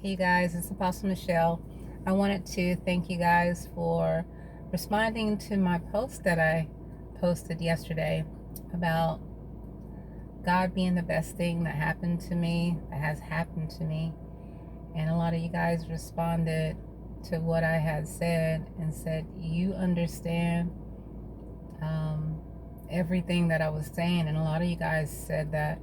Hey guys, it's Apostle Michelle. I wanted to thank you guys for responding to my post that I posted yesterday about God being the best thing that happened to me, that has happened to me. And a lot of you guys responded to what I had said and said, you understand um, everything that I was saying. And a lot of you guys said that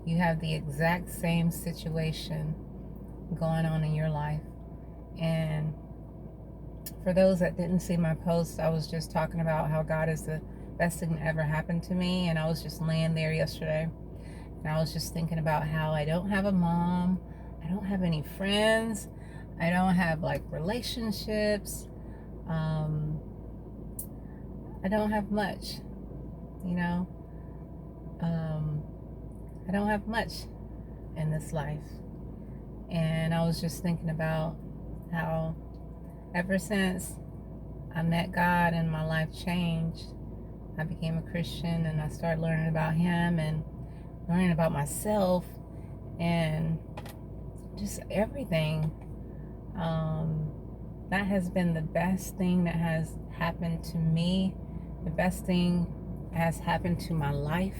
you have the exact same situation going on in your life. And for those that didn't see my post, I was just talking about how God is the best thing that ever happened to me. And I was just laying there yesterday and I was just thinking about how I don't have a mom, I don't have any friends, I don't have like relationships, um, I don't have much, you know, um, I don't have much in this life. And I was just thinking about how ever since I met God and my life changed, I became a Christian and I started learning about Him and learning about myself and just everything. Um, that has been the best thing that has happened to me, the best thing has happened to my life,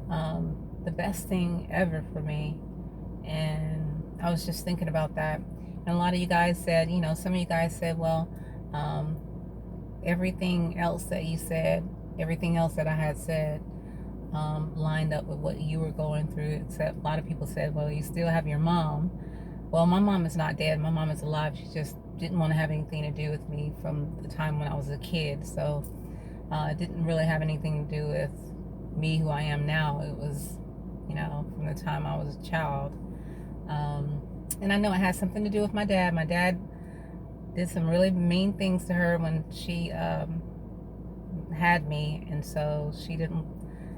the best thing ever for me. And I was just thinking about that. And a lot of you guys said, some of you guys said, well, um, everything else that you said, everything else that I had said, lined up with what you were going through. Except a lot of people said, well, you still have your mom. Well, my mom is not dead. My mom is alive. She just didn't want to have anything to do with me from the time when I was a kid. So it didn't really have anything to do with me, who I am now. It was, from the time I was a child. And I know it has something to do with my dad. My dad did some really mean things to her when she had me, and so she didn't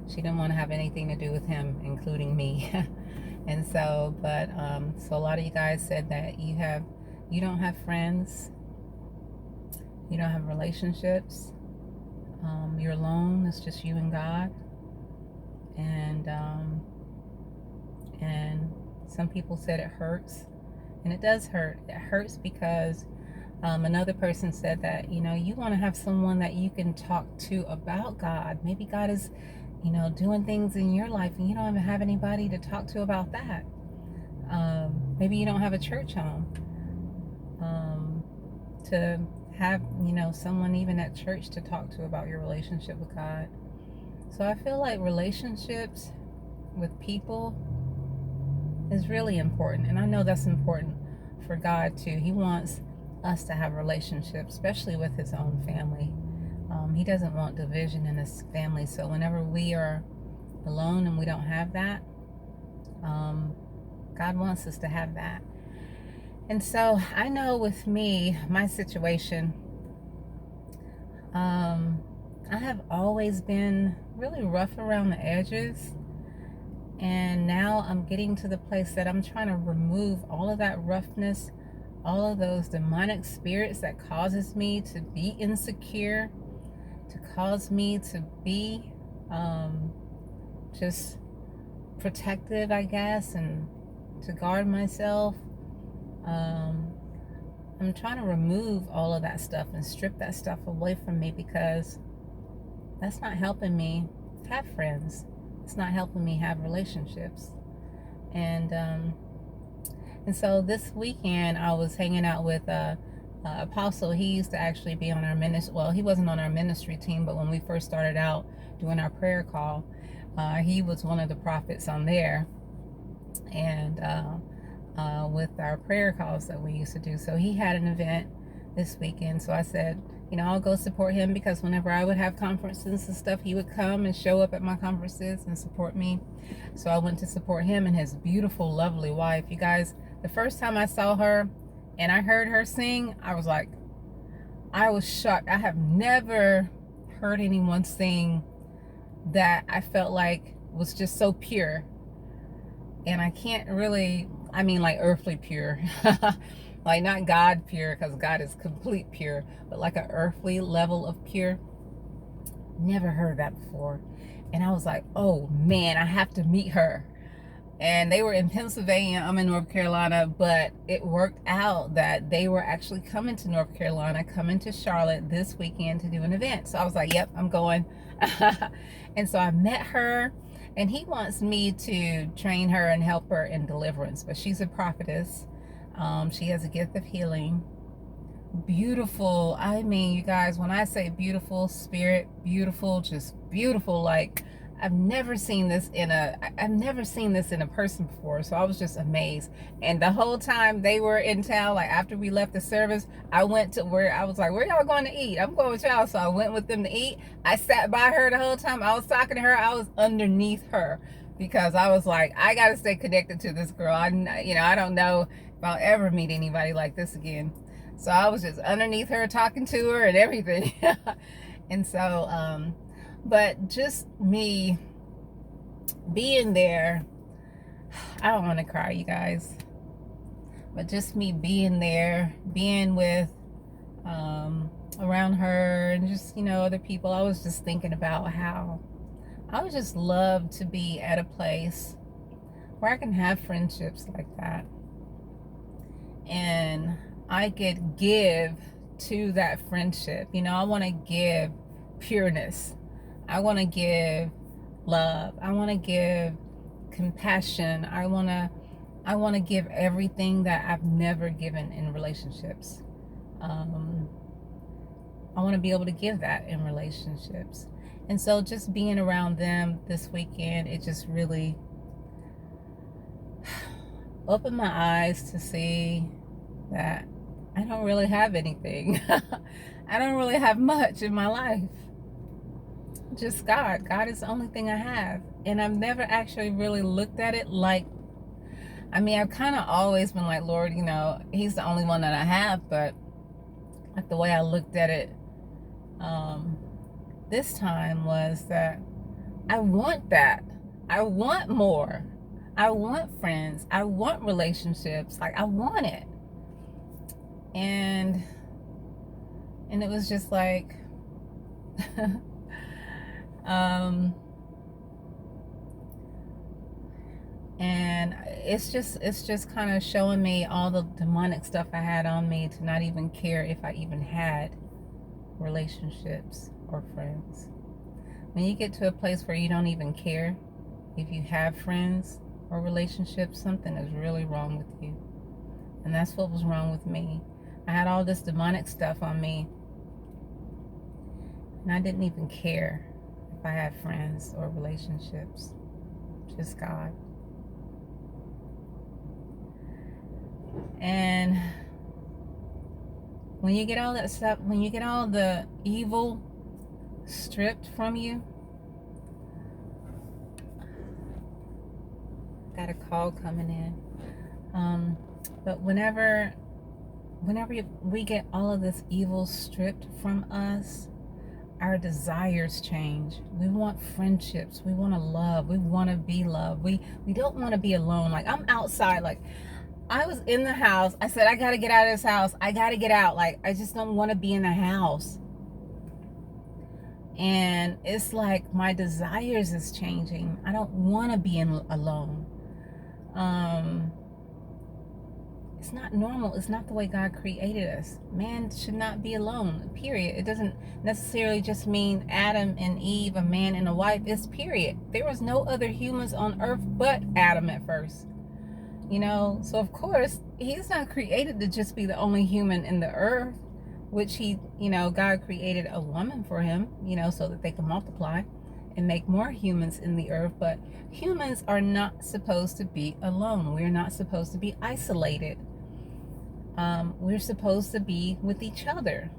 want to have anything to do with him, including me. And so, but so a lot of you guys said that you don't have friends, you don't have relationships, you're alone. It's just you and God, and some people said it hurts, and it does hurt. It hurts because another person said that, you want to have someone that you can talk to about God. Maybe God is, doing things in your life and you don't even have anybody to talk to about that. Maybe you don't have a church home to have, someone even at church to talk to about your relationship with God. So I feel like relationships with people is really important. And I know that's important for God too. He wants us to have relationships, especially with His own family. He doesn't want division in His family. So whenever we are alone and we don't have that, God wants us to have that. And so I know with me, my situation, I have always been really rough around the edges. And now I'm getting to the place that I'm trying to remove all of that roughness, all of those demonic spirits that causes me to be insecure, to cause me to be just protective, I guess, and to guard myself. I'm trying to remove all of that stuff and strip that stuff away from me, because that's not helping me have friends. It's not helping me have relationships. And so this weekend I was hanging out with Apostle. He used to actually be on our ministry. Well, he wasn't on our ministry team, but when we first started out doing our prayer call, he was one of the prophets on there. And with our prayer calls that we used to do. So he had an event this weekend. So I said, I'll go support him, because whenever I would have conferences and stuff, he would come and show up at my conferences and support me. So I went to support him and his beautiful, lovely wife. You guys, the first time I saw her and I heard her sing, I was shocked. I have never heard anyone sing that I felt like was just so pure. And I can't really, like earthly pure. Like not God pure, because God is complete pure, but like an earthly level of pure. Never heard that before. And I was like, oh man, I have to meet her. and they were in Pennsylvania. I'm in North Carolina, but it worked out that they were actually coming to North Carolina, coming to Charlotte this weekend to do an event. So I was like, yep, I'm going. And so I met her, and he wants me to train her and help her in deliverance, but she's a prophetess. She has a gift of healing. Beautiful. I mean, you guys, when I say beautiful spirit, beautiful, just beautiful, like I've never seen this in a person before. So I was just amazed. And the whole time they were in town, like after we left the service, I went to where I was like, where y'all going to eat? I'm going with y'all. So I went with them to eat. I sat by her the whole time. I was talking to her. I was underneath her because I was like, I got to stay connected to this girl. I don't know if I'll ever meet anybody like this again. So I was just underneath her, talking to her and everything. And so, but just me being there, I don't want to cry, you guys, but just me being there, being with, around her and just, other people, I was just thinking about how I would just love to be at a place where I can have friendships like that. And I could give to that friendship. I want to give pureness. I want to give love. I want to give compassion. I want to give everything that I've never given in relationships. I want to be able to give that in relationships. And so just being around them this weekend, it just really opened my eyes to see that I don't really have anything. I don't really have much in my life. Just God. God is the only thing I have. And I've never actually really looked at it like, I've kind of always been like, Lord, He's the only one that I have. But like the way I looked at it this time was that I want that. I want more. I want friends. I want relationships. Like, I want it. And it was just like, and it's just kind of showing me all the demonic stuff I had on me to not even care if I even had relationships or friends. When you get to a place where you don't even care if you have friends or relationships, something is really wrong with you. And that's what was wrong with me. I had all this demonic stuff on me, and I didn't even care if I had friends or relationships. Just God. And when you get all that stuff, when you get all the evil stripped from you, got a call coming in. But whenever we get all of this evil stripped from us, our desires change. We want friendships. We want to love. We want to be loved. We don't want to be alone. Like, I'm outside. Like, I was in the house. I said, I got to get out of this house. I got to get out. Like, I just don't want to be in the house. And it's like my desires is changing. I don't want to be alone. It's not normal. It's not the way God created us. Man should not be alone, period. It doesn't necessarily just mean Adam and Eve, a man and a wife. It's period. There was no other humans on earth but Adam at first. So of course, he's not created to just be the only human in the earth, which God created a woman for him, so that they can multiply and make more humans in the earth. But humans are not supposed to be alone. We're not supposed to be isolated. We're supposed to be with each other.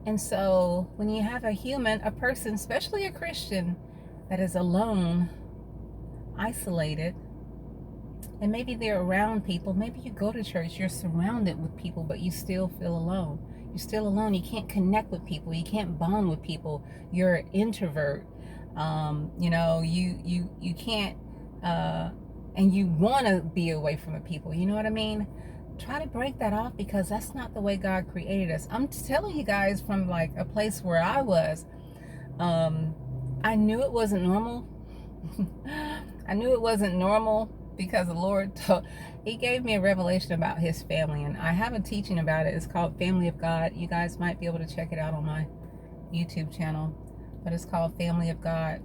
And so when you have a person, especially a Christian, that is alone, isolated, and maybe they're around people, maybe you go to church, you're surrounded with people, but you still feel alone. You're still alone. You can't connect with people. You can't bond with people. You're an introvert. You can't, and you want to be away from the people. You know what I mean? Try to break that off, because that's not the way God created us. I'm telling you guys from like a place where I was, I knew it wasn't normal. I knew it wasn't normal because the Lord he gave me a revelation about his family, and I have a teaching about it. It's called Family of God. You guys might be able to check it out on my YouTube channel, but it's called Family of God.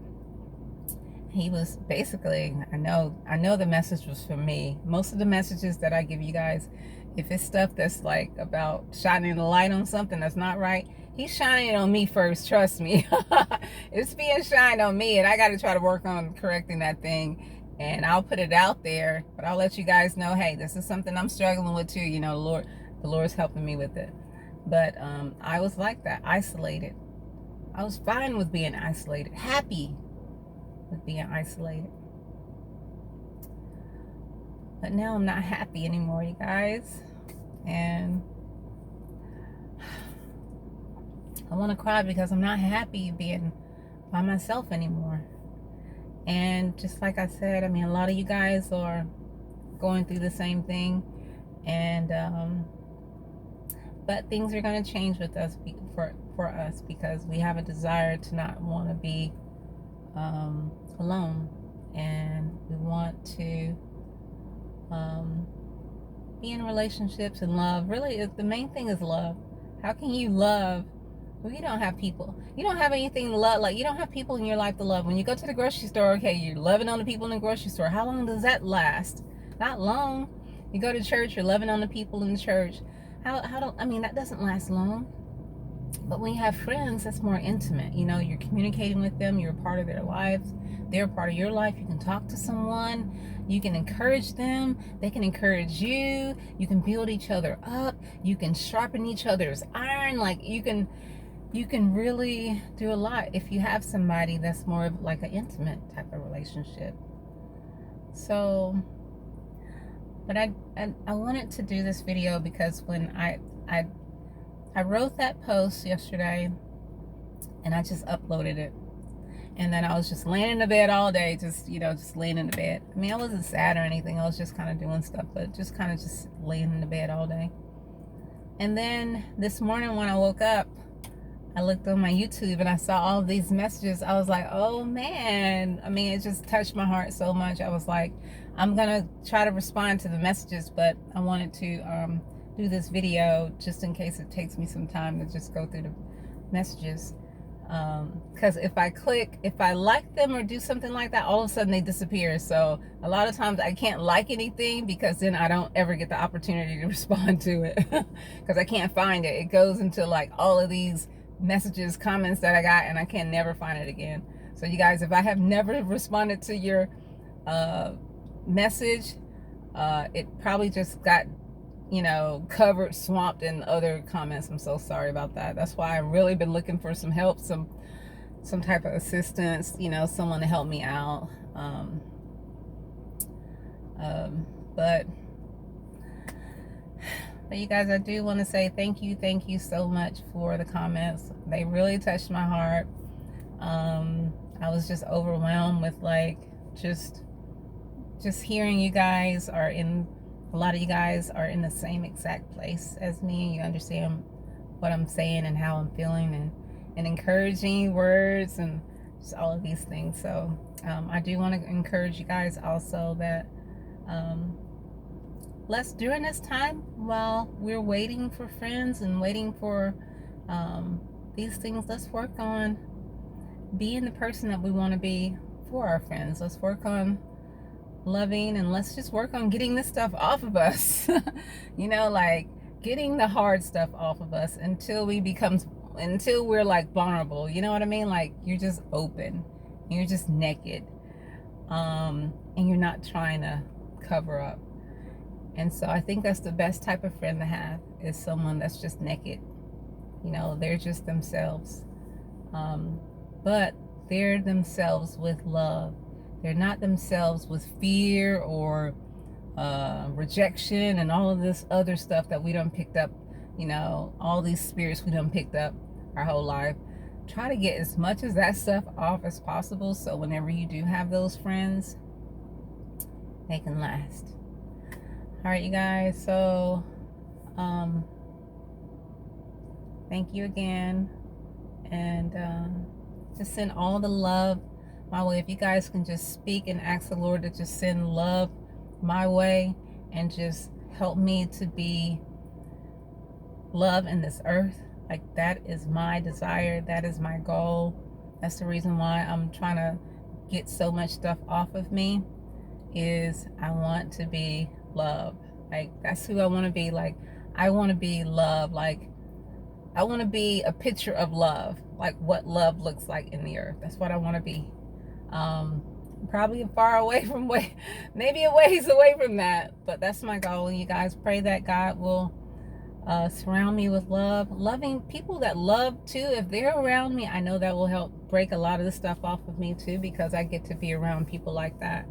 He was basically, I know the message was for me. Most of the messages that I give you guys, if it's stuff that's like about shining the light on something that's not right, he's shining it on me first, trust me. It's being shined on me, and I got to try to work on correcting that thing, and I'll put it out there, but I'll let you guys know, hey, this is something I'm struggling with too. You know, the Lord's helping me with it. But I was like that, isolated. I was fine with being isolated, happy with being isolated. But now I'm not happy anymore, you guys. And I want to cry because I'm not happy being by myself anymore. And just like I said, I mean, a lot of you guys are going through the same thing. And but things are going to change with us for us, because we have a desire to not want to be alone, and we want to be in relationships and love. Really, the main thing is love. How can you love when you don't have people? You don't have anything to love. Like, you don't have people in your life to love. When you go to the grocery store, okay, you're loving on the people in the grocery store. How long does that last? Not long. You go to church, you're loving on the people in the church. I mean, that doesn't last long. But when you have friends, that's more intimate. You know, you're communicating with them, you're a part of their lives, they're a part of your life. You can talk to someone, you can encourage them, they can encourage you, you can build each other up, you can sharpen each other's iron. Like, you can really do a lot if you have somebody that's more of like an intimate type of relationship. So, but I wanted to do this video because when I wrote that post yesterday, and I just uploaded it, and then I was just laying in the bed all day, just laying in the bed. I mean, I wasn't sad or anything, I was just kind of doing stuff, but just kind of just laying in the bed all day. And then this morning when I woke up, I looked on my YouTube and I saw all these messages. I was like, oh man, I mean, it just touched my heart so much. I was like, I'm gonna try to respond to the messages, but I wanted to do this video just in case it takes me some time to just go through the messages, because if I like them or do something like that, all of a sudden they disappear. So a lot of times I can't like anything because then I don't ever get the opportunity to respond to it because I can't find it. It goes into like all of these messages, comments that I got, and I can never find it again. So you guys, if I have never responded to your message, it probably just got covered, swamped in other comments. I'm so sorry about that. That's why I've really been looking for some help, some type of assistance, someone to help me out. But you guys, I do want to say thank you so much for the comments. They really touched my heart. I was just overwhelmed with like just hearing you guys a lot of you guys are in the same exact place as me. You understand what I'm saying and how I'm feeling, and encouraging words and just all of these things. So I do want to encourage you guys also that let's, during this time while we're waiting for friends and waiting for these things, let's work on being the person that we want to be for our friends. Let's work on loving, and let's just work on getting this stuff off of us. Like getting the hard stuff off of us until we're like vulnerable. You know what I mean? Like you're just open, you're just naked, and you're not trying to cover up. And so I think that's the best type of friend to have, is someone that's just naked. They're just themselves, but they're themselves with love. They're not themselves with fear or rejection and all of this other stuff that we done picked up, all these spirits we done picked up our whole life. Try to get as much of that stuff off as possible, so whenever you do have those friends, they can last. All right, you guys, so thank you again, and just send all the love my way. If you guys can just speak and ask the Lord to just send love my way and just help me to be love in this earth. Like, that is my desire. That is my goal. That's the reason why I'm trying to get so much stuff off of me, is I want to be love. Like, that's who I want to be. Like, I want to be love. Like, I want to be a picture of love, like what love looks like in the earth. That's what I want to be. Probably far away from maybe a ways away from that, but that's my goal. And you guys pray that God will surround me with love, loving people that love too. If they're around me, I know that will help break a lot of the stuff off of me too, because I get to be around people like that.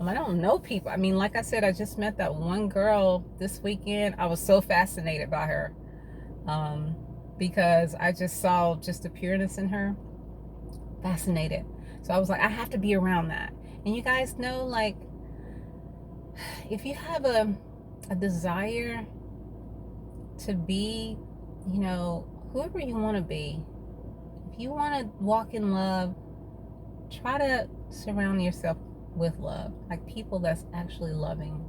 I don't know people. I mean, like I said, I just met that one girl this weekend. I was so fascinated by her, because I just saw just the pureness in her. Fascinated. So I was like, I have to be around that. And you guys know, like, if you have a desire to be, whoever you want to be, if you want to walk in love, try to surround yourself with love, like people that's actually loving.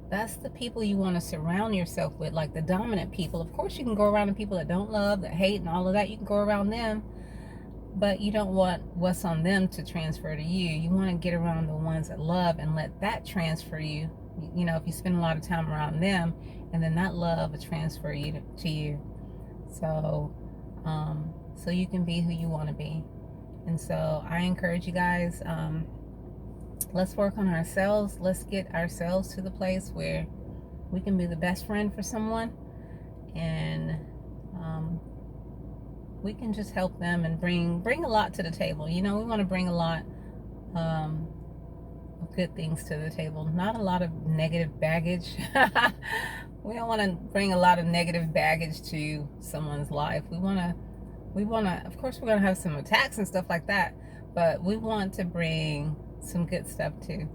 That's the people you want to surround yourself with, like the dominant people. Of course, you can go around the people that don't love, that hate, and all of that. You can go around them, but you don't want what's on them to transfer to you. You want to get around the ones that love and let that transfer you. If you spend a lot of time around them, and then that love will transfer you to you. So, so you can be who you want to be. And so I encourage you guys, let's work on ourselves. Let's get ourselves to the place where we can be the best friend for someone, and we can just help them and bring a lot to the table. We want to bring a lot of good things to the table, not a lot of negative baggage. We don't want to bring a lot of negative baggage to someone's life. We want to, of course, we're going to have some attacks and stuff like that, but we want to bring some good stuff to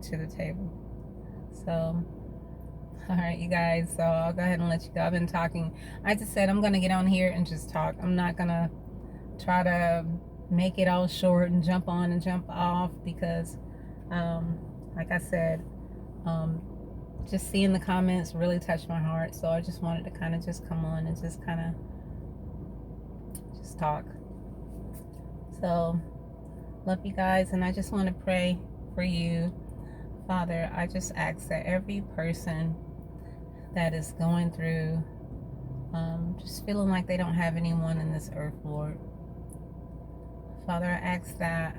the table. So, all right, you guys, so I'll go ahead and let you go. I've been talking. I just said I'm going to get on here and just talk. I'm not going to try to make it all short and jump on and jump off, because like I said, just seeing the comments really touched my heart. So I just wanted to kind of just come on and just kind of just talk. So, love you guys, and I just want to pray for you. Father, I just ask that every person that is going through, just feeling like they don't have anyone in this earth, Lord, Father, I ask that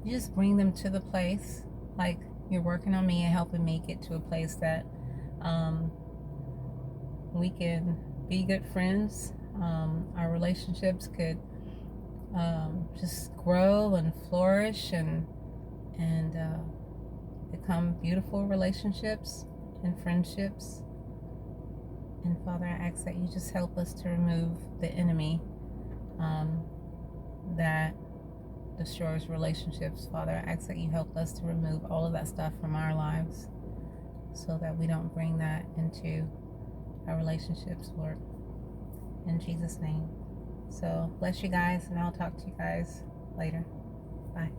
you just bring them to the place, like you're working on me and helping me get to a place that we can be good friends. Our relationships could just grow and flourish and become beautiful relationships and friendships. And Father, I ask that you just help us to remove the enemy that destroys relationships. Father, I ask that you help us to remove all of that stuff from our lives, so that we don't bring that into our relationships, Lord. In Jesus' name. So bless you guys, and I'll talk to you guys later. Bye.